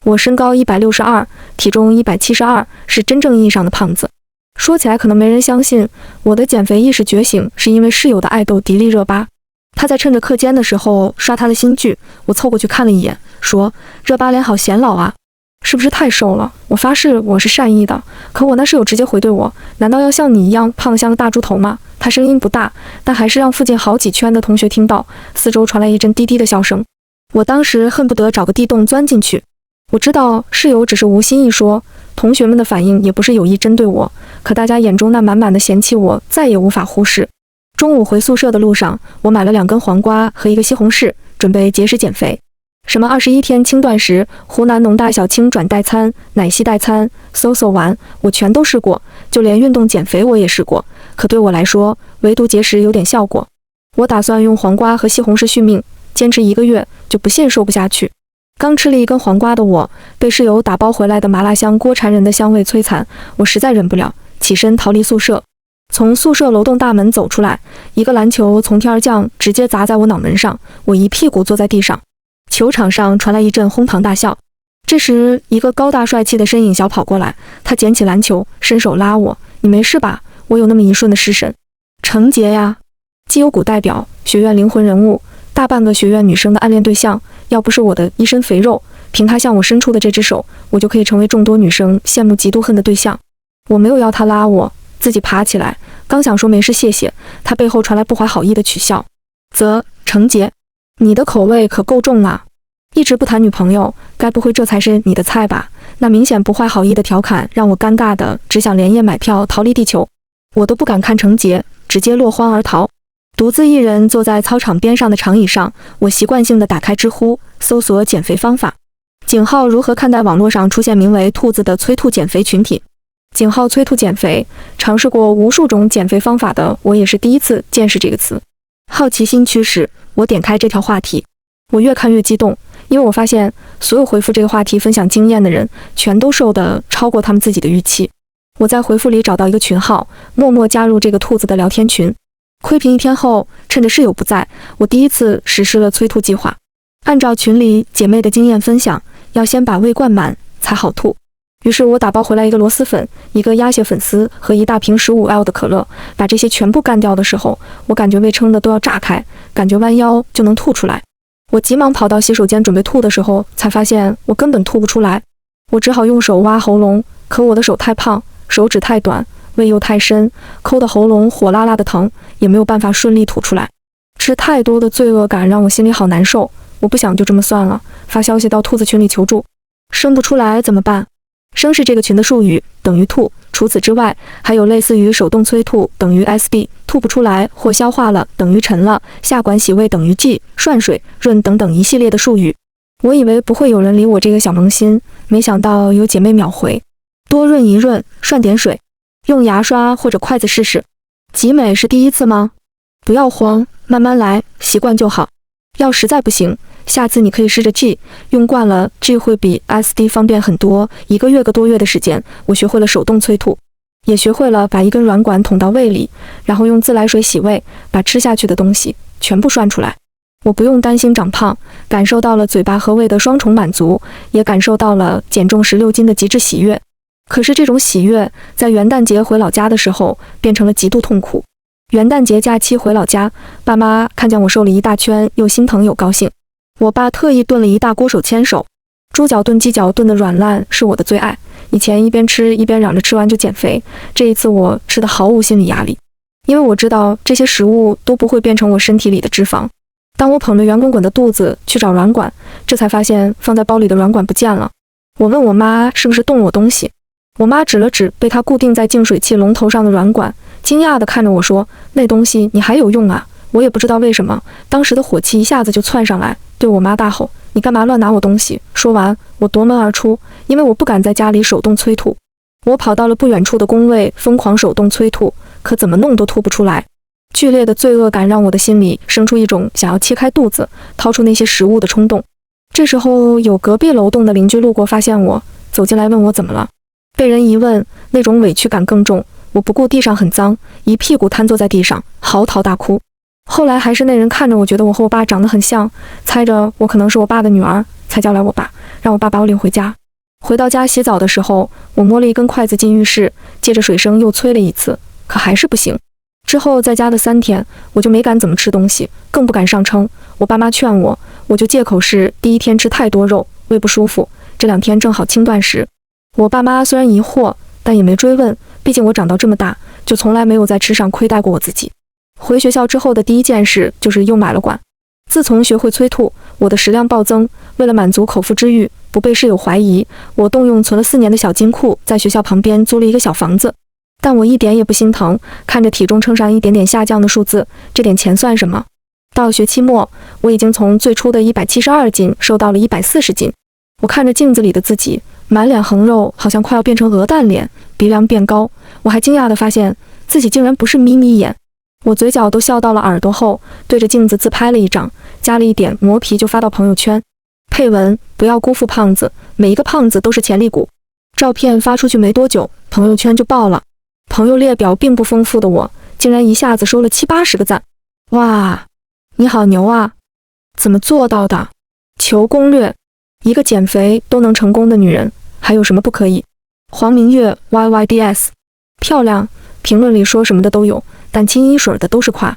我身高162，体重172，是真正意义上的胖子。说起来可能没人相信，我的减肥意识觉醒是因为室友的爱豆迪丽热巴。他在趁着课间的时候刷他的新剧，我凑过去看了一眼，说：“热巴脸好显老啊，是不是太瘦了？”我发誓我是善意的，可我那室友直接回怼我：“难道要像你一样胖得像个大猪头吗？”他声音不大，但还是让附近好几圈的同学听到，四周传来一阵低低的笑声。我当时恨不得找个地洞钻进去。我知道室友只是无心一说，同学们的反应也不是有意针对我，可大家眼中那满满的嫌弃我再也无法忽视。中午回宿舍的路上，我买了2根黄瓜和1个西红柿，准备节食减肥。什么21天轻断食、湖南农大小轻转代餐、奶昔代餐、SOSO 丸，我全都试过，就连运动减肥我也试过，可对我来说，唯独节食有点效果。我打算用黄瓜和西红柿续命，坚持1个月，就不信瘦不下去。刚吃了1根黄瓜的我，被室友打包回来的麻辣香锅馋人的香味摧残，我实在忍不了，起身逃离宿舍。从宿舍楼栋大门走出来，一个篮球从天而降，直接砸在我脑门上，我一屁股坐在地上。球场上传来一阵哄堂大笑。这时，一个高大帅气的身影小跑过来，他捡起篮球，伸手拉我：“你没事吧？”我有那么一瞬的失神。程洁呀，绩优股代表，学院灵魂人物，大半个学院女生的暗恋对象。要不是我的一身肥肉，凭他向我伸出的这只手，我就可以成为众多女生羡慕嫉妒恨的对象。我没有要他拉我，自己爬起来，刚想说没事谢谢，他背后传来不怀好意的取笑：“程洁，你的口味可够重啊！一直不谈女朋友，该不会这才是你的菜吧？”那明显不怀好意的调侃让我尴尬的只想连夜买票逃离地球。我都不敢看程洁，直接落荒而逃。独自一人坐在操场边上的长椅上，我习惯性的打开知乎，搜索减肥方法。井号如何看待网络上出现名为兔子的催吐减肥群体？井号催吐减肥，尝试过无数种减肥方法的我也是第一次见识这个词。好奇心驱使我点开这条话题，我越看越激动，因为我发现所有回复这个话题分享经验的人，全都瘦得超过他们自己的预期。我在回复里找到一个群号，默默加入这个兔子的聊天群。窥屏1天后，趁着室友不在，我第一次实施了催吐计划。按照群里姐妹的经验分享，要先把胃灌满才好吐。于是我打包回来1个螺蛳粉、1个鸭血粉丝和1大瓶15L 的可乐，把这些全部干掉的时候，我感觉胃撑得都要炸开，感觉弯腰就能吐出来。我急忙跑到洗手间准备吐的时候，才发现我根本吐不出来。我只好用手挖喉咙，可我的手太胖，手指太短，胃又太深，抠得喉咙火辣辣的疼，也没有办法顺利吐出来。吃太多的罪恶感让我心里好难受，我不想就这么算了，发消息到兔子群里求助。生不出来怎么办？生是这个群的术语，等于吐。除此之外，还有类似于手动催吐等于 SD， 吐不出来或消化了等于沉了，下管洗胃等于 G， 涮水、润等等一系列的术语。我以为不会有人理我这个小萌新，没想到有姐妹秒回：多润一润，涮点水，用牙刷或者筷子试试。集美是第一次吗？不要慌，慢慢来，习惯就好。要实在不行，下次你可以试着 G， 用惯了 G 会比 SD 方便很多。1个多月的时间，我学会了手动催吐，也学会了把1根软管捅到胃里，然后用自来水洗胃，把吃下去的东西全部涮出来。我不用担心长胖，感受到了嘴巴和胃的双重满足，也感受到了减重16斤的极致喜悦。可是这种喜悦在元旦节回老家的时候变成了极度痛苦。元旦节假期回老家，爸妈看见我瘦了一大圈，又心疼又高兴。我爸特意炖了1大锅手牵手，猪脚炖鸡脚炖得软烂是我的最爱。以前一边吃一边嚷着吃完就减肥，这一次我吃得毫无心理压力，因为我知道这些食物都不会变成我身体里的脂肪。当我捧着圆滚滚的肚子去找软管，这才发现放在包里的软管不见了。我问我妈是不是动了我东西，我妈指了指被她固定在净水器龙头上的软管，惊讶地看着我说：“那东西你还有用啊？”我也不知道为什么，当时的火气一下子就窜上来，对我妈大吼：“你干嘛乱拿我东西？”说完，我夺门而出，因为我不敢在家里手动催吐。我跑到了不远处的工位，疯狂手动催吐，可怎么弄都吐不出来。剧烈的罪恶感让我的心里生出一种想要切开肚子掏出那些食物的冲动。这时候有隔壁楼栋的邻居路过，发现我，走进来问我怎么了。被人一问，那种委屈感更重，我不顾地上很脏，一屁股瘫坐在地上，嚎啕大哭。后来还是那人看着我觉得我和我爸长得很像，猜着我可能是我爸的女儿，才叫来我爸，让我爸把我领回家。回到家洗澡的时候，我摸了一根筷子进浴室，借着水声又催了一次，可还是不行。之后在家的3天，我就没敢怎么吃东西，更不敢上称。我爸妈劝我，我就借口是第1天吃太多肉，胃不舒服，这2天正好轻断食。我爸妈虽然疑惑，但也没追问，毕竟我长到这么大，就从来没有在吃上亏待过我自己。回学校之后的第一件事就是又买了管。自从学会催吐，我的食量暴增。为了满足口腹之欲，不被室友怀疑，我动用存了4年的小金库，在学校旁边租了一个小房子。但我一点也不心疼，看着体重秤上一点点下降的数字，这点钱算什么？到学期末，我已经从最初的172斤瘦到了140斤。我看着镜子里的自己，满脸横肉，好像快要变成鹅蛋脸，鼻梁变高。我还惊讶地发现自己竟然不是眯眯眼。我嘴角都笑到了耳朵后，对着镜子自拍了一张，加了一点磨皮就发到朋友圈。配文：不要辜负胖子，每一个胖子都是潜力股。照片发出去没多久，朋友圈就爆了。朋友列表并不丰富的我，竟然一下子收了70-80个赞。哇，你好牛啊！怎么做到的？求攻略。一个减肥都能成功的女人，还有什么不可以？黄明月 YYDS， 漂亮，评论里说什么的都有，但清一水的都是夸。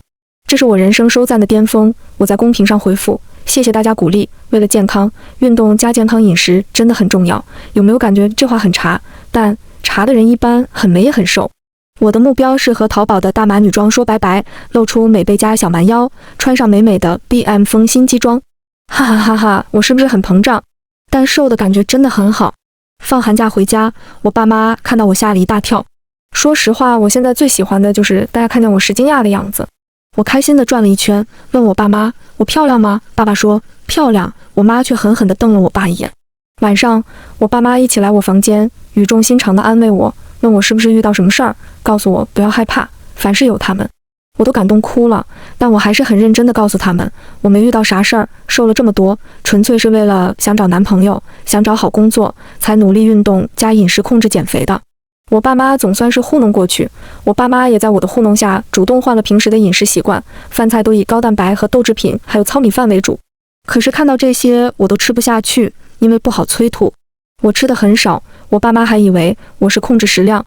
这是我人生收赞的巅峰。我在公屏上回复，谢谢大家鼓励。为了健康，运动加健康饮食真的很重要。有没有感觉这话很茶？但茶的人一般很美也很瘦。我的目标是和淘宝的大码女装说拜拜，露出美背加小蛮腰，穿上美美的 BM 风心机装。哈哈哈哈，我是不是很膨胀？但瘦的感觉真的很好。放寒假回家，我爸妈看到我吓了一大跳。说实话，我现在最喜欢的就是大家看见我时惊讶的样子。我开心地转了一圈，问我爸妈，我漂亮吗？爸爸说漂亮，我妈却狠狠地瞪了我爸一眼。晚上，我爸妈一起来我房间，语重心长地安慰我，问我是不是遇到什么事儿，告诉我不要害怕，凡事有他们。我都感动哭了，但我还是很认真地告诉他们，我没遇到啥事儿，瘦了这么多，纯粹是为了想找男朋友，想找好工作，才努力运动加饮食控制减肥的。我爸妈总算是糊弄过去，我爸妈也在我的糊弄下，主动换了平时的饮食习惯，饭菜都以高蛋白和豆制品还有糙米饭为主。可是看到这些我都吃不下去，因为不好催吐。我吃的很少，我爸妈还以为我是控制食量。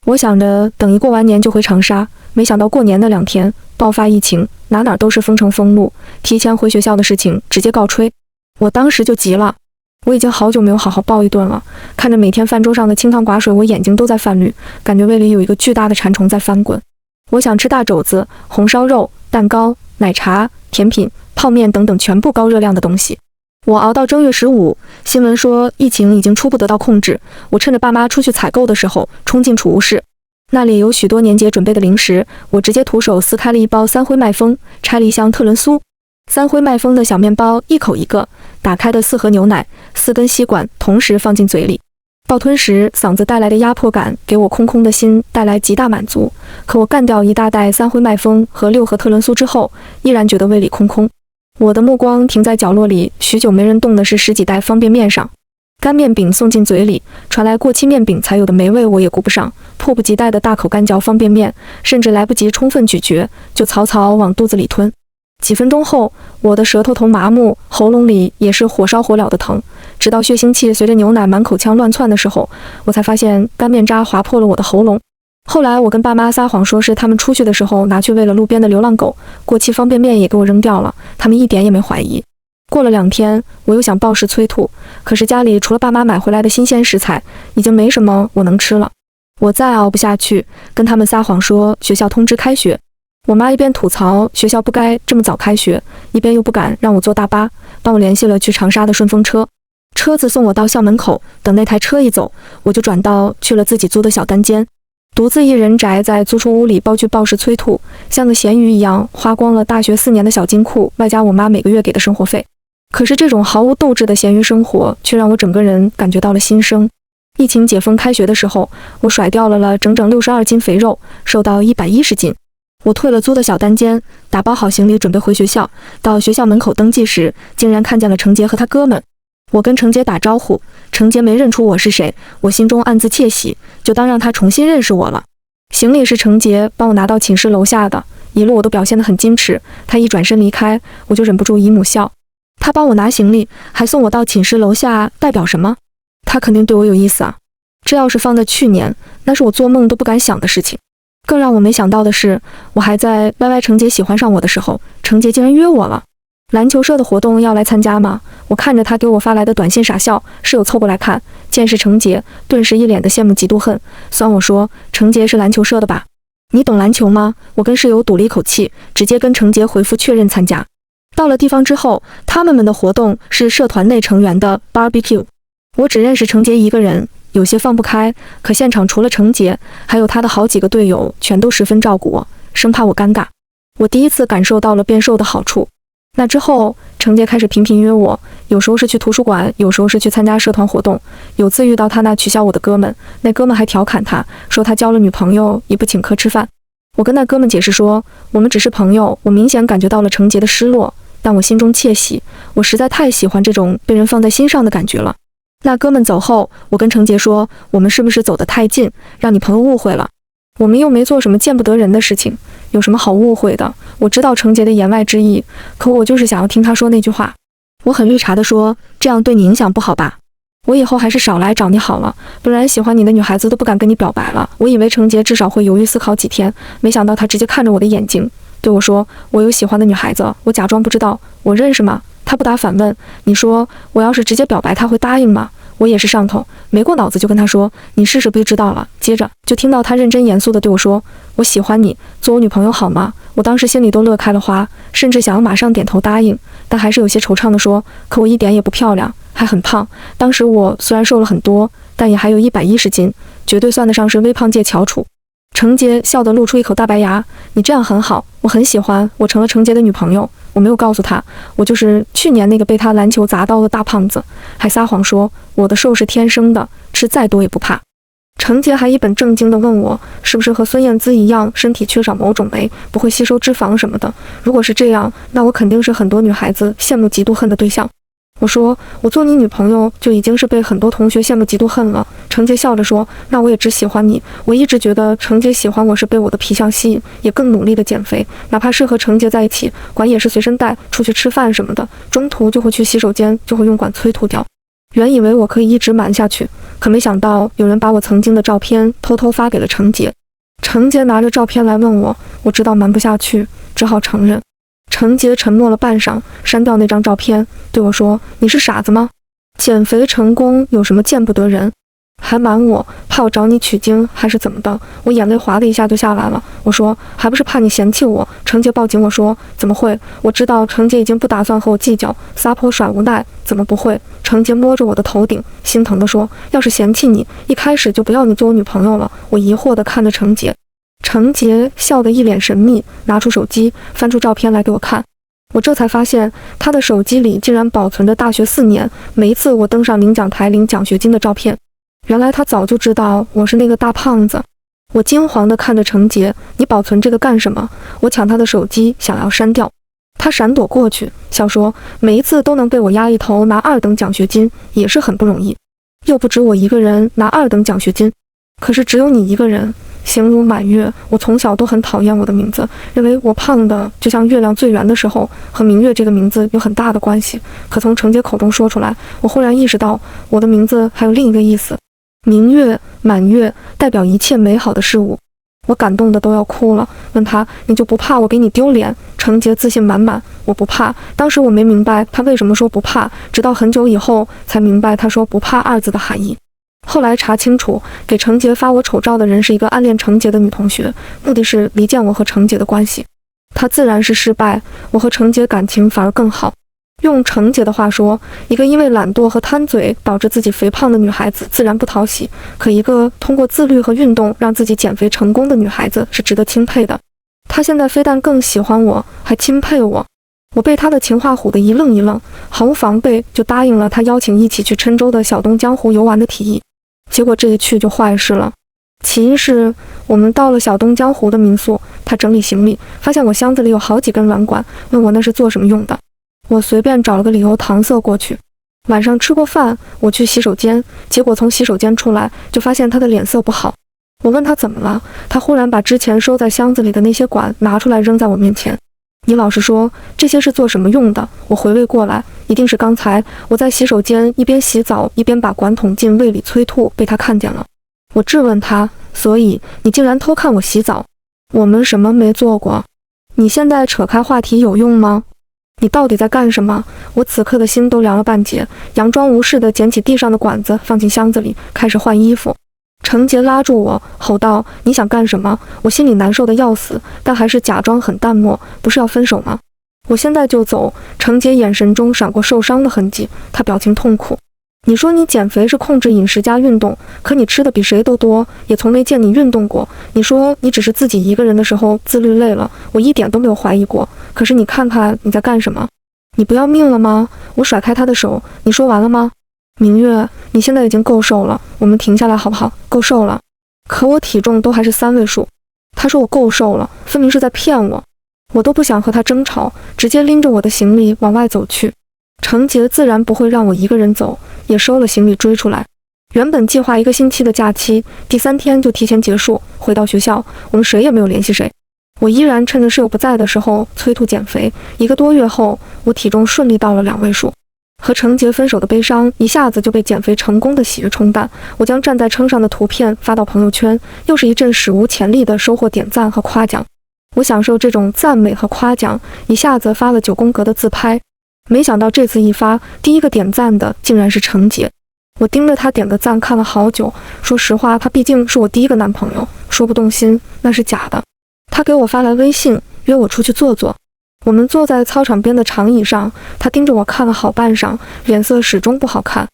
我想着等一过完年就回长沙，没想到过年的2天爆发疫情，哪都是封城封路，提前回学校的事情直接告吹。我当时就急了，我已经好久没有好好爆一顿了，看着每天饭桌上的清汤寡水，我眼睛都在泛绿，感觉胃里有一个巨大的馋虫在翻滚。我想吃大肘子、红烧肉、蛋糕、奶茶、甜品、泡面等等全部高热量的东西。我熬到正月15，新闻说疫情已经初步得到控制。我趁着爸妈出去采购的时候，冲进储物室，那里有许多年节准备的零食。我直接徒手撕开了一包三辉麦风，拆了一箱特仑苏。三辉麦风的小面包一口一个，打开的4盒牛奶，4根吸管同时放进嘴里。暴吞时，嗓子带来的压迫感给我空空的心带来极大满足。可我干掉一大袋三辉麦风和6盒特仑苏之后，依然觉得胃里空空。我的目光停在角落里许久没人动的是10几袋方便面上，干面饼送进嘴里，传来过期面饼才有的霉味，我也顾不上，迫不及待的大口干嚼方便面，甚至来不及充分咀嚼，就草草往肚子里吞。几分钟后，我的舌头头麻木，喉咙里也是火烧火燎的疼，直到血腥气随着牛奶满口腔乱窜的时候，我才发现干面渣划破了我的喉咙。后来我跟爸妈撒谎说是他们出去的时候拿去喂了路边的流浪狗，过期方便面也给我扔掉了，他们一点也没怀疑。过了2天，我又想暴食催吐，可是家里除了爸妈买回来的新鲜食材，已经没什么我能吃了。我再熬不下去，跟他们撒谎说学校通知开学。我妈一边吐槽学校不该这么早开学，一边又不敢让我坐大巴，帮我联系了去长沙的顺风车。车子送我到校门口，等那台车一走，我就转到去了自己租的小单间。独自一人宅在租出屋里，暴去暴食催吐，像个咸鱼一样花光了大学4年的小金库，外加我妈每个月给的生活费。可是这种毫无斗志的咸鱼生活，却让我整个人感觉到了新生。疫情解封开学的时候，我甩掉了整整62斤肥肉，瘦到110斤。我退了租的小单间，打包好行李准备回学校。到学校门口登记时，竟然看见了程杰和他哥们。我跟程杰打招呼，程杰没认出我是谁，我心中暗自窃喜，就当让他重新认识我了。行李是程杰帮我拿到寝室楼下的，一路我都表现得很矜持，他一转身离开，我就忍不住姨母笑。他帮我拿行李，还送我到寝室楼下，代表什么？他肯定对我有意思啊。这要是放在去年，那是我做梦都不敢想的事情。更让我没想到的是，我还在歪程杰喜欢上我的时候，程杰竟然约我了。篮球社的活动要来参加吗？我看着他给我发来的短信傻笑，室友凑过来看，见是程杰，顿时一脸的羡慕嫉妒恨。酸我说，程杰是篮球社的吧？你懂篮球吗？我跟室友赌了一口气，直接跟程杰回复确认参加。到了地方之后，他们的活动是社团内成员的 barbecue， 我只认识程杰一个人，有些放不开，可现场除了程杰，还有他的好几个队友，全都十分照顾我，生怕我尴尬。我第一次感受到了变瘦的好处。那之后，程杰开始频频约我，有时候是去图书馆，有时候是去参加社团活动。有次遇到他那取笑我的哥们，那哥们还调侃他说他交了女朋友也不请客吃饭。我跟那哥们解释说，我们只是朋友。我明显感觉到了程杰的失落，但我心中窃喜，我实在太喜欢这种被人放在心上的感觉了。那哥们走后，我跟程杰说，我们是不是走得太近，让你朋友误会了？我们又没做什么见不得人的事情，有什么好误会的？我知道程杰的言外之意，可我就是想要听他说那句话。我很绿茶的说，这样对你影响不好吧？我以后还是少来找你好了，不然喜欢你的女孩子都不敢跟你表白了。我以为程杰至少会犹豫思考几天，没想到他直接看着我的眼睛，对我说，我有喜欢的女孩子。我假装不知道，我认识吗？他不答反问，你说我要是直接表白他会答应吗？我也是上头，没过脑子就跟他说，你试试不就知道了。接着就听到他认真严肃地对我说，我喜欢你，做我女朋友好吗？我当时心里都乐开了花，甚至想要马上点头答应，但还是有些惆怅地说，可我一点也不漂亮，还很胖。当时我虽然瘦了很多，但也还有110斤，绝对算得上是微胖界翘楚。程杰笑得露出一口大白牙，你这样很好，我很喜欢。我成了程杰的女朋友。我没有告诉他，我就是去年那个被他篮球砸到的大胖子，还撒谎说我的瘦是天生的，吃再多也不怕。程杰还一本正经地问我，是不是和孙燕姿一样，身体缺少某种酶，不会吸收脂肪什么的。如果是这样，那我肯定是很多女孩子羡慕嫉妒恨的对象。我说，我做你女朋友就已经是被很多同学羡慕嫉妒恨了。程杰笑着说，那我也只喜欢你。我一直觉得程杰喜欢我是被我的皮相吸引，也更努力的减肥，哪怕是和程杰在一起，管也是随身带，出去吃饭什么的，中途就会去洗手间，就会用管催吐掉。原以为我可以一直瞒下去，可没想到有人把我曾经的照片偷偷发给了程杰。程杰拿着照片来问我，我知道瞒不下去，只好承认。程杰沉默了半晌，删掉那张照片，对我说，你是傻子吗？减肥成功有什么见不得人？还瞒我，怕我找你取经还是怎么的？我眼泪哗的一下就下来了。我说，还不是怕你嫌弃我。程杰抱紧我说，怎么会？我知道程杰已经不打算和我计较，撒泼耍无奈，怎么不会？程杰摸着我的头顶，心疼地说，要是嫌弃你，一开始就不要你做我女朋友了。我疑惑地看着程杰。程杰笑得一脸神秘，拿出手机，翻出照片来给我看。我这才发现，他的手机里竟然保存着大学4年每一次我登上领奖台领奖学金的照片。原来他早就知道我是那个大胖子。我惊惶地看着程杰，你保存这个干什么？我抢他的手机，想要删掉。他闪躲过去，笑说，每一次都能被我压一头拿2等奖学金，也是很不容易。又不止我一个人拿2等奖学金，可是只有你一个人。形如满月，我从小都很讨厌我的名字，认为我胖的就像月亮最圆的时候，和明月这个名字有很大的关系。可从程杰口中说出来，我忽然意识到我的名字还有另一个意思，明月、满月代表一切美好的事物。我感动的都要哭了，问他，你就不怕我给你丢脸？程杰自信满满，我不怕。当时我没明白他为什么说不怕，直到很久以后才明白他说不怕2字的含义。后来查清楚，给程杰发我丑照的人是一个暗恋程杰的女同学，目的是离间我和程杰的关系。他自然是失败，我和程杰感情反而更好。用程杰的话说，一个因为懒惰和贪嘴导致自己肥胖的女孩子自然不讨喜，可一个通过自律和运动让自己减肥成功的女孩子是值得钦佩的。她现在非但更喜欢我，还钦佩我。我被他的情话唬得一愣一愣，毫无防备就答应了他邀请一起去郴州的小东江湖游玩的提议。结果这一去就坏事了。起因是我们到了小东江湖的民宿，他整理行李，发现我箱子里有好几根软管，问我那是做什么用的。我随便找了个理由搪塞过去。晚上吃过饭，我去洗手间，结果从洗手间出来就发现他的脸色不好。我问他怎么了，他忽然把之前收在箱子里的那些管拿出来扔在我面前。你老实说，这些是做什么用的？我回味过来，一定是刚才我在洗手间一边洗澡一边把管捅进胃里催吐，被他看见了。我质问他，所以你竟然偷看我洗澡？我们什么没做过？你现在扯开话题有用吗？你到底在干什么？我此刻的心都凉了半截，佯装无事地捡起地上的管子放进箱子里，开始换衣服。程杰拉住我，吼道：“你想干什么？”我心里难受的要死，但还是假装很淡漠：“不是要分手吗？我现在就走。”程杰眼神中闪过受伤的痕迹，他表情痛苦：“你说你减肥是控制饮食加运动，可你吃的比谁都多，也从没见你运动过。你说你只是自己一个人的时候自律累了，我一点都没有怀疑过。可是你看看你在干什么？你不要命了吗？”我甩开他的手：“你说完了吗？明月，你现在已经够瘦了，我们停下来好不好？够瘦了。可我体重都还是3位数。”他说我够瘦了，分明是在骗我。我都不想和他争吵，直接拎着我的行李往外走去。程杰自然不会让我一个人走，也收了行李追出来。原本计划1个星期的假期，第3天就提前结束。回到学校，我们谁也没有联系谁。我依然趁着室友不在的时候催吐减肥。1个多月后，我体重顺利到了2位数。和程杰分手的悲伤一下子就被减肥成功的喜悦冲淡。我将站在称上的图片发到朋友圈，又是一阵史无前例的收获点赞和夸奖。我享受这种赞美和夸奖，一下子发了9宫格的自拍。没想到这次一发，第一个点赞的竟然是程杰。我盯着他点的赞看了好久，说实话，他毕竟是我第一个男朋友，说不动心那是假的。他给我发来微信，约我出去坐坐。我们坐在操场边的长椅上，他盯着我看了好半晌，脸色始终不好看。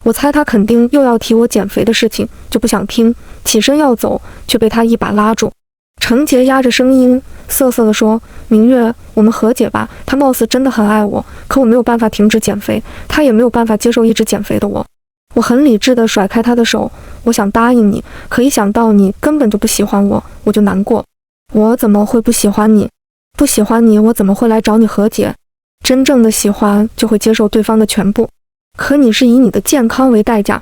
我猜他肯定又要提我减肥的事情，就不想听，起身要走，却被他一把拉住。程杰压着声音涩涩地说：“明月，我们和解吧。他貌似真的很爱我，可我没有办法停止减肥，他也没有办法接受一直减肥的我。”我很理智地甩开他的手，我想答应你，可一想到你根本就不喜欢我，我就难过。我怎么会不喜欢你？不喜欢你，我怎么会来找你和解？真正的喜欢就会接受对方的全部，可你是以你的健康为代价，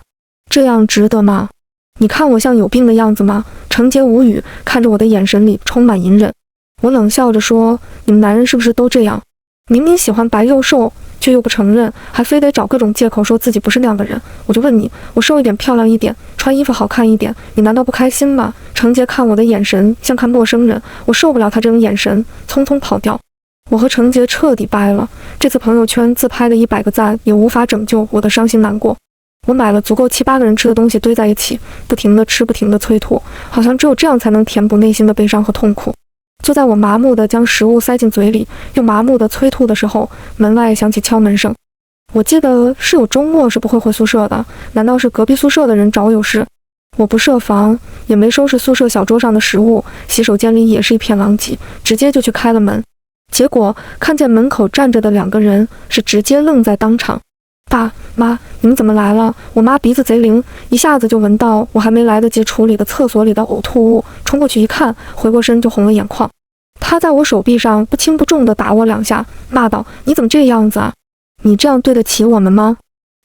这样值得吗？你看我像有病的样子吗？程杰无语，看着我的眼神里充满隐忍。我冷笑着说：“你们男人是不是都这样？明明喜欢白又瘦，却又不承认，还非得找各种借口说自己不是那样的人。我就问你，我瘦一点漂亮一点，穿衣服好看一点，你难道不开心吗？”程杰看我的眼神像看陌生人，我受不了他这种眼神，匆匆跑掉。我和程杰彻底掰了，这次朋友圈自拍的100个赞也无法拯救我的伤心难过。我买了足够7、8个人吃的东西堆在一起，不停地吃，不停地催吐，好像只有这样才能填补内心的悲伤和痛苦。就在我麻木地将食物塞进嘴里，又麻木地催吐的时候，门外响起敲门声。我记得室友周末是不会回宿舍的，难道是隔壁宿舍的人找我有事？我不设防，也没收拾宿舍小桌上的食物，洗手间里也是一片狼藉，直接就去开了门。结果看见门口站着的2个人，是直接愣在当场。爸妈，你们怎么来了？我妈鼻子贼灵，一下子就闻到我还没来得及处理的厕所里的呕吐物，冲过去一看，回过身就红了眼眶。她在我手臂上不轻不重地打我2下，骂道：“你怎么这样子啊？你这样对得起我们吗？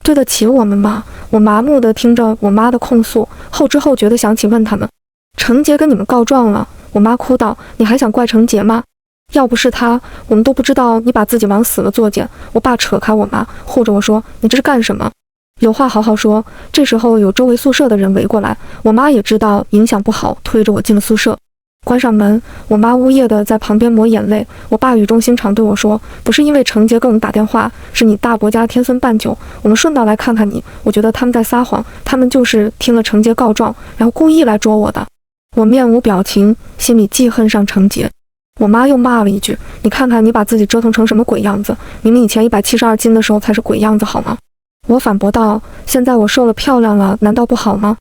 对得起我们吗？”我麻木地听着我妈的控诉，后知后觉地想起问他们：“程杰跟你们告状了。”我妈哭道：“你还想怪程杰吗？要不是他，我们都不知道你把自己往死了作践。”我爸扯开我妈，护着我说：“你这是干什么？有话好好说。”这时候有周围宿舍的人围过来，我妈也知道影响不好，推着我进了宿舍。关上门，我妈呜咽地在旁边抹眼泪。我爸语重心长对我说：“不是因为程杰给我们打电话，是你大伯家添孙办酒，我们顺道来看看你。我觉得他们在撒谎，他们就是听了程杰告状，然后故意来捉我的。”我面无表情，心里记恨上程杰。我妈又骂了一句：“你看看你把自己折腾成什么鬼样子，明明以前172斤的时候才是鬼样子好吗？”我反驳道：“现在我瘦了漂亮了，难道不好吗？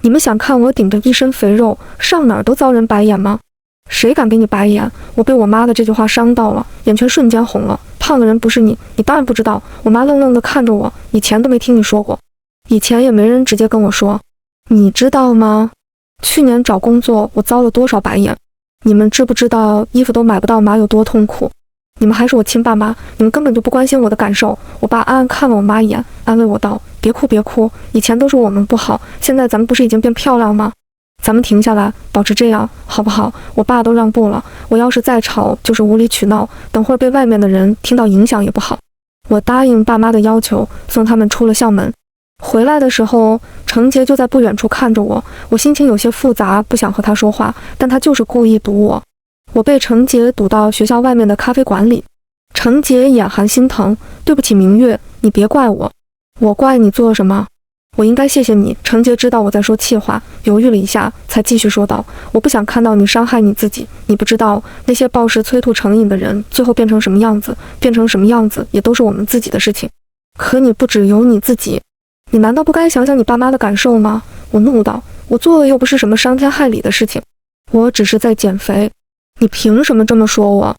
你们想看我顶着一身肥肉上哪儿都遭人白眼吗？谁敢给你白眼？”我被我妈的这句话伤到了，眼圈瞬间红了。胖的人不是你，你当然不知道。我妈愣愣地看着我，以前都没听你说过，以前也没人直接跟我说。你知道吗？去年找工作我遭了多少白眼？你们知不知道衣服都买不到码有多痛苦？你们还是我亲爸妈，你们根本就不关心我的感受。我爸暗暗看了我妈一眼，安慰我道：“别哭别哭，以前都是我们不好，现在咱们不是已经变漂亮吗？咱们停下来，保持这样，好不好？我爸都让步了，我要是再吵，就是无理取闹，等会儿被外面的人听到影响也不好。我答应爸妈的要求，送他们出了校门。回来的时候，程杰就在不远处看着我，我心情有些复杂，不想和他说话，但他就是故意堵我。我被程杰堵到学校外面的咖啡馆里，程杰眼含心疼，对不起明月，你别怪我。我怪你做什么？我应该谢谢你。程杰知道我在说气话，犹豫了一下，才继续说道，我不想看到你伤害你自己，你不知道那些暴食催吐成瘾的人最后变成什么样子，变成什么样子也都是我们自己的事情。可你不只有你自己，你难道不该想想你爸妈的感受吗？我怒道，我做的又不是什么伤天害理的事情，我只是在减肥。你凭什么这么说我？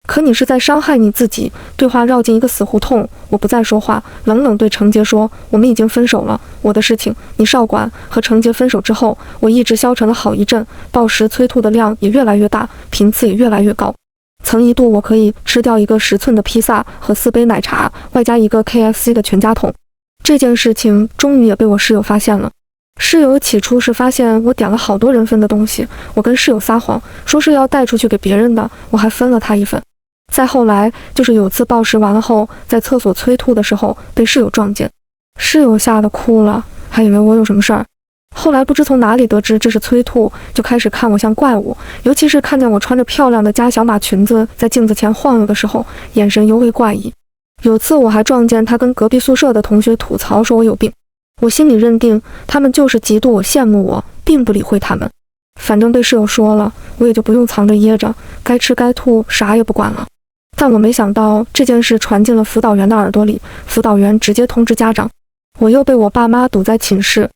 可你是在伤害你自己。对话绕进一个死胡同，我不再说话，冷冷对程杰说，我们已经分手了，我的事情你少管。和程杰分手之后，我意志消沉了好一阵，暴食催吐的量也越来越大，频次也越来越高。曾一度我可以吃掉一个10寸的披萨和4杯奶茶，外加一个 KFC 的全家桶。这件事情终于也被我室友发现了。室友起初是发现我点了好多人分的东西，我跟室友撒谎，说是要带出去给别人的，我还分了他一份。再后来就是有次暴食完了后，在厕所催吐的时候被室友撞见，室友吓得哭了，还以为我有什么事儿。后来不知从哪里得知这是催吐，就开始看我像怪物，尤其是看见我穿着漂亮的加小码裙子在镜子前晃悠的时候，眼神尤为怪异。有次我还撞见他跟隔壁宿舍的同学吐槽说我有病，我心里认定他们就是嫉妒我羡慕我，并不理会他们。反正被室友说了，我也就不用藏着掖着，该吃该吐啥也不管了。但我没想到这件事传进了辅导员的耳朵里，辅导员直接通知家长，我又被我爸妈堵在寝室。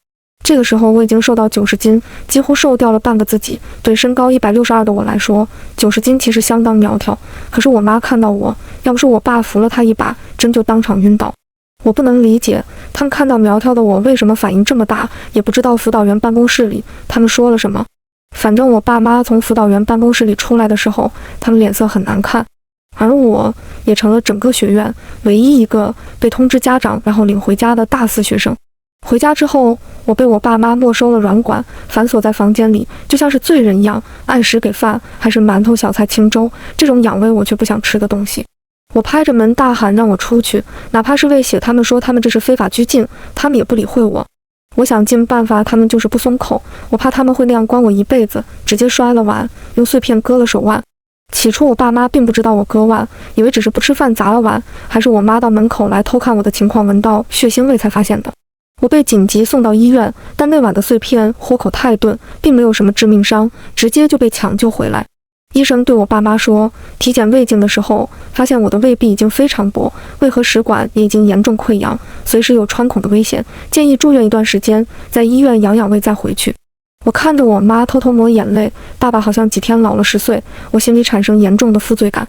这个时候我已经瘦到90斤，几乎瘦掉了半个自己。对身高162的我来说，90斤其实相当苗条。可是我妈看到我，要不是我爸扶了她一把，真就当场晕倒。我不能理解他们看到苗条的我为什么反应这么大，也不知道辅导员办公室里他们说了什么。反正我爸妈从辅导员办公室里出来的时候，他们脸色很难看。而我也成了整个学院唯一一个被通知家长然后领回家的大4学生。回家之后，我被我爸妈没收了软管，反锁在房间里，就像是罪人一样，按时给饭，还是馒头、小菜、清粥，这种养胃我却不想吃的东西。我拍着门大喊让我出去，哪怕是为写他们说他们这是非法拘禁，他们也不理会我。我想尽办法，他们就是不松口，我怕他们会那样关我一辈子，直接摔了碗，用碎片割了手腕。起初我爸妈并不知道我割腕，以为只是不吃饭砸了碗，还是我妈到门口来偷看我的情况，闻到血腥味才发现的。我被紧急送到医院，但那碗的碎片豁口太钝，并没有什么致命伤，直接就被抢救回来。医生对我爸妈说，体检胃镜的时候发现我的胃壁已经非常薄，胃和食管也已经严重溃疡，随时有穿孔的危险，建议住院一段时间，在医院养养胃再回去。我看着我妈偷偷抹眼泪，爸爸好像几天老了10岁，我心里产生严重的负罪感。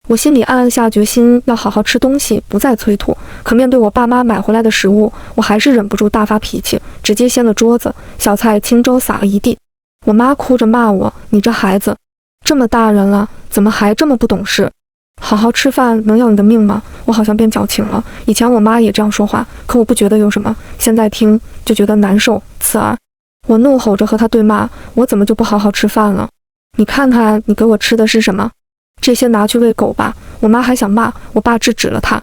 我心里暗暗下决心要好好吃东西，不再催吐。可面对我爸妈买回来的食物，我还是忍不住大发脾气，直接掀了桌子，小菜清粥撒了一地。我妈哭着骂我，你这孩子这么大人了，怎么还这么不懂事？好好吃饭能要你的命吗？我好像变矫情了，以前我妈也这样说话，可我不觉得有什么，现在听就觉得难受刺耳。我怒吼着和他对骂，我怎么就不好好吃饭了？你看看你给我吃的是什么？这些拿去喂狗吧。我妈还想骂，我爸制止了她。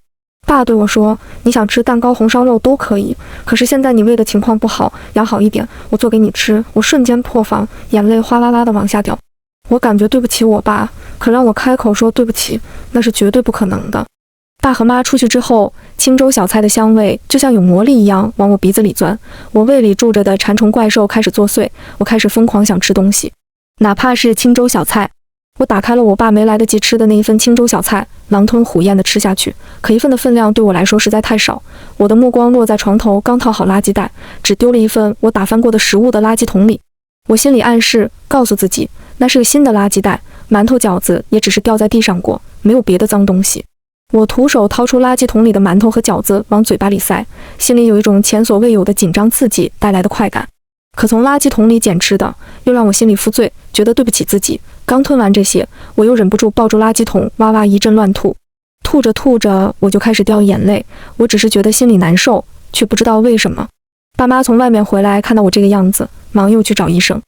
爸对我说，你想吃蛋糕、红烧肉都可以，可是现在你胃的情况不好，养好一点，我做给你吃。我瞬间破防，眼泪哗啦啦的往下掉。我感觉对不起我爸，可让我开口说对不起，那是绝对不可能的。爸和妈出去之后，清粥小菜的香味就像有魔力一样往我鼻子里钻，我胃里住着的馋虫怪兽开始作祟，我开始疯狂想吃东西，哪怕是清粥小菜。我打开了我爸没来得及吃的那一份清粥小菜，狼吞虎咽地吃下去，可一份的分量对我来说实在太少。我的目光落在床头刚套好垃圾袋，只丢了一份我打翻过的食物的垃圾桶里。我心里暗示告诉自己，那是个新的垃圾袋，馒头饺子也只是掉在地上过，没有别的脏东西。我徒手掏出垃圾桶里的馒头和饺子往嘴巴里塞，心里有一种前所未有的紧张刺激带来的快感。可从垃圾桶里捡吃的又让我心里负罪，觉得对不起自己。刚吞完这些，我又忍不住抱住垃圾桶哇哇一阵乱吐，吐着吐着我就开始掉眼泪。我只是觉得心里难受，却不知道为什么。爸妈从外面回来，看到我这个样子，忙又去找医生。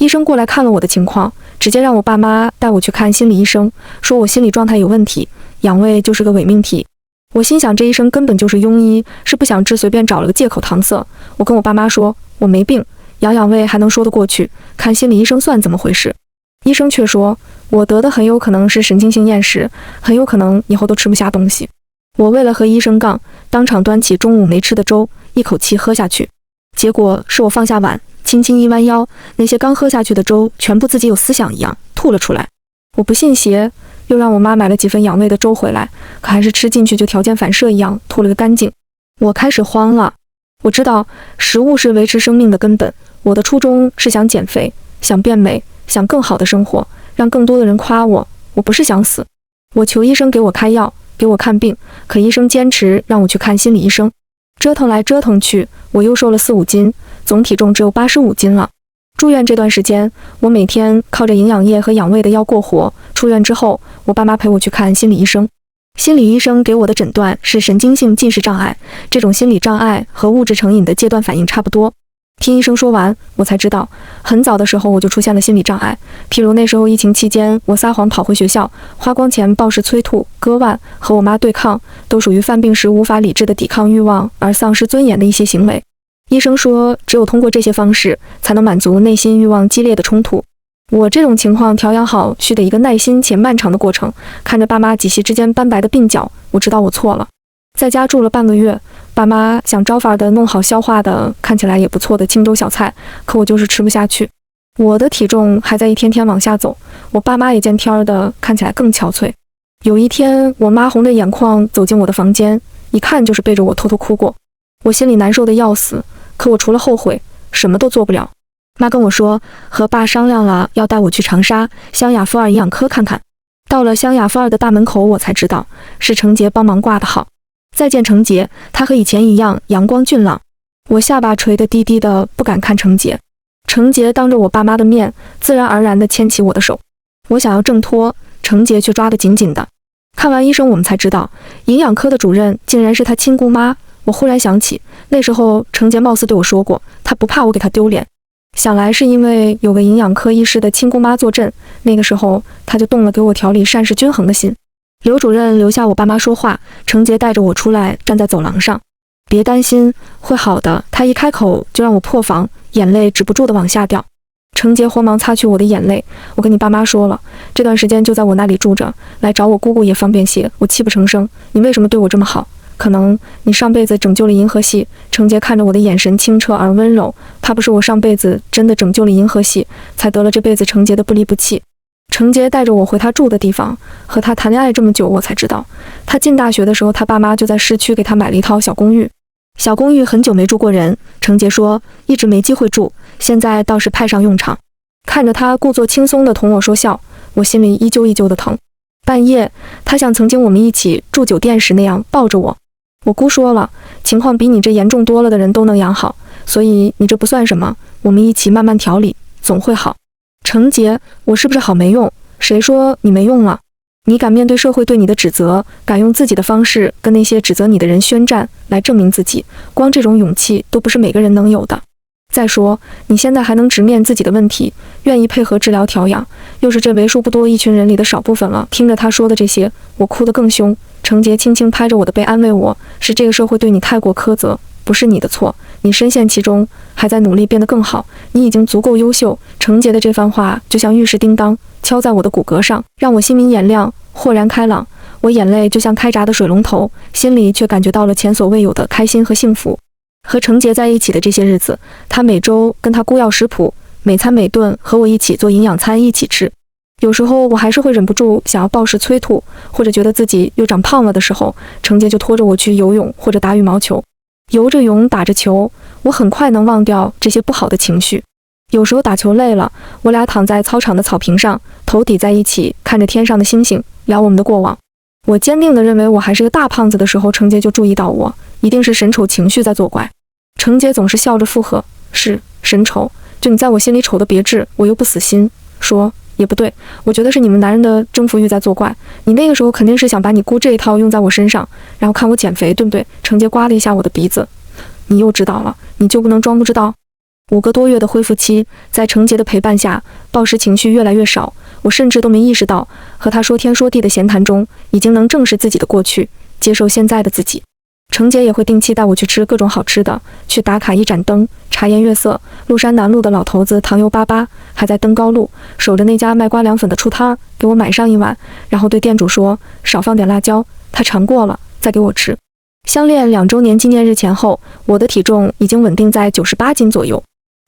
医生过来看了我的情况，直接让我爸妈带我去看心理医生，说我心理状态有问题，养胃就是个伪命题。我心想这医生根本就是庸医，是不想治随便找了个借口搪塞。我跟我爸妈说我没病，养胃还能说得过去，看心理医生算怎么回事。医生却说我得的很有可能是神经性厌食，很有可能以后都吃不下东西。我为了和医生杠，当场端起中午没吃的粥，一口气喝下去。结果是我放下碗，轻轻一弯腰，那些刚喝下去的粥全部自己有思想一样吐了出来。我不信邪，又让我妈买了几份养胃的粥回来，可还是吃进去就条件反射一样吐了个干净。我开始慌了。我知道食物是维持生命的根本，我的初衷是想减肥，想变美，想更好的生活，让更多的人夸我。我不是想死。我求医生给我开药，给我看病，可医生坚持让我去看心理医生。折腾来折腾去，我又瘦了4、5斤，总体重只有85斤了。住院这段时间，我每天靠着营养液和养胃的药过活。出院之后，我爸妈陪我去看心理医生。心理医生给我的诊断是神经性进食障碍，这种心理障碍和物质成瘾的戒断反应差不多。听医生说完，我才知道，很早的时候我就出现了心理障碍。譬如那时候疫情期间，我撒谎跑回学校，花光钱暴食催吐、割腕，和我妈对抗，都属于犯病时无法理智的抵抗欲望而丧失尊严的一些行为。医生说，只有通过这些方式，才能满足内心欲望激烈的冲突。我这种情况调养好，需得一个耐心且漫长的过程。看着爸妈几夕之间斑白的鬓角，我知道我错了。在家住了半个月，爸妈想招法的弄好消化的看起来也不错的清粥小菜，可我就是吃不下去。我的体重还在一天天往下走，我爸妈也见天儿的看起来更憔悴。有一天，我妈红着眼眶走进我的房间，一看就是背着我偷偷哭过。我心里难受的要死，可我除了后悔什么都做不了。妈跟我说，和爸商量了，要带我去长沙湘雅妇儿营养科看看。到了湘雅妇儿的大门口，我才知道是程杰帮忙挂的号。再见程杰，他和以前一样阳光俊朗。我下巴垂得低低的，不敢看程杰。程杰当着我爸妈的面，自然而然地牵起我的手。我想要挣脱，程杰却抓得紧紧的。看完医生，我们才知道，营养科的主任竟然是他亲姑妈。我忽然想起，那时候程杰貌似对我说过，他不怕我给他丢脸。想来是因为有个营养科医师的亲姑妈坐镇，那个时候他就动了给我调理膳食均衡的心。刘主任留下我爸妈说话，程杰带着我出来，站在走廊上。别担心，会好的。他一开口就让我破防，眼泪止不住的往下掉。程杰慌忙擦去我的眼泪，我跟你爸妈说了，这段时间就在我那里住着，来找我姑姑也方便些。我泣不成声，你为什么对我这么好？可能你上辈子拯救了银河系。程杰看着我的眼神清澈而温柔，怕不是我上辈子真的拯救了银河系，才得了这辈子程杰的不离不弃。程杰带着我回他住的地方，和他谈恋爱这么久，我才知道，他进大学的时候，他爸妈就在市区给他买了一套小公寓。小公寓很久没住过人，程杰说一直没机会住，现在倒是派上用场。看着他故作轻松地同我说笑，我心里依旧的疼。半夜，他像曾经我们一起住酒店时那样抱着我。我姑说了，情况比你这严重多了的人都能养好，所以你这不算什么，我们一起慢慢调理，总会好。程杰，我是不是好没用？谁说你没用了？你敢面对社会对你的指责，敢用自己的方式跟那些指责你的人宣战，来证明自己，光这种勇气都不是每个人能有的。再说，你现在还能直面自己的问题，愿意配合治疗调养，又是这为数不多一群人里的少部分了。听着他说的这些，我哭得更凶。程杰轻轻拍着我的背安慰我，是这个社会对你太过苛责，不是你的错，你深陷其中，还在努力变得更好，你已经足够优秀。程杰的这番话就像玉石叮当敲在我的骨骼上，让我心明眼亮，豁然开朗。我眼泪就像开闸的水龙头，心里却感觉到了前所未有的开心和幸福。和程杰在一起的这些日子，他每周跟他姑要食谱，每餐每顿和我一起做营养餐一起吃。有时候我还是会忍不住想要暴食催吐，或者觉得自己又长胖了的时候，程杰就拖着我去游泳或者打羽毛球。游着泳，打着球，我很快能忘掉这些不好的情绪。有时候打球累了，我俩躺在操场的草坪上，头抵在一起，看着天上的星星，聊我们的过往。我坚定地认为我还是个大胖子的时候，程杰就注意到我，一定是神丑情绪在作怪。程杰总是笑着附和，是神丑，就你在我心里丑得别致。我又不死心，说也不对，我觉得是你们男人的征服欲在作怪。你那个时候肯定是想把你姑这一套用在我身上，然后看我减肥，对不对？程杰刮了一下我的鼻子，你又知道了，你就不能装不知道？ 5个多月的恢复期，在程杰的陪伴下，暴食情绪越来越少，我甚至都没意识到，和他说天说地的闲谈中，已经能正视自己的过去，接受现在的自己。程杰也会定期带我去吃各种好吃的，去打卡一盏灯，茶颜悦色。麓山南路的老头子糖油巴巴，还在登高路守着那家卖瓜凉粉的出摊儿，给我买上一碗，然后对店主说少放点辣椒，他尝过了再给我吃。相恋2周年纪念日前后，我的体重已经稳定在98斤左右。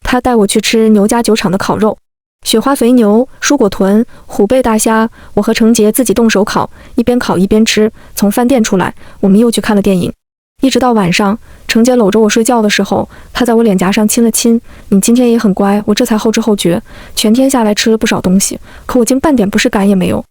他带我去吃牛家酒厂的烤肉，雪花肥牛、蔬果豚、虎背大虾，我和程杰自己动手烤，一边烤一边吃。从饭店出来，我们又去看了电影，一直到晚上，程杰搂着我睡觉的时候，他在我脸颊上亲了亲。你今天也很乖，我这才后知后觉，全天下来吃了不少东西，可我竟半点不适感也没有。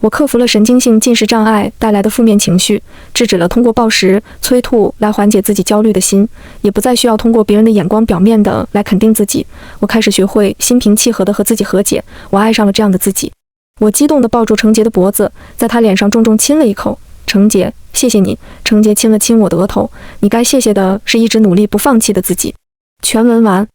我克服了神经性进食障碍带来的负面情绪，制止了通过暴食、催吐来缓解自己焦虑的心，也不再需要通过别人的眼光表面的来肯定自己。我开始学会心平气和地和自己和解，我爱上了这样的自己。我激动地抱住程杰的脖子，在他脸上重重亲了一口。程杰，谢谢你。程杰亲了亲我的额头，你该谢谢的是一直努力不放弃的自己。全文完。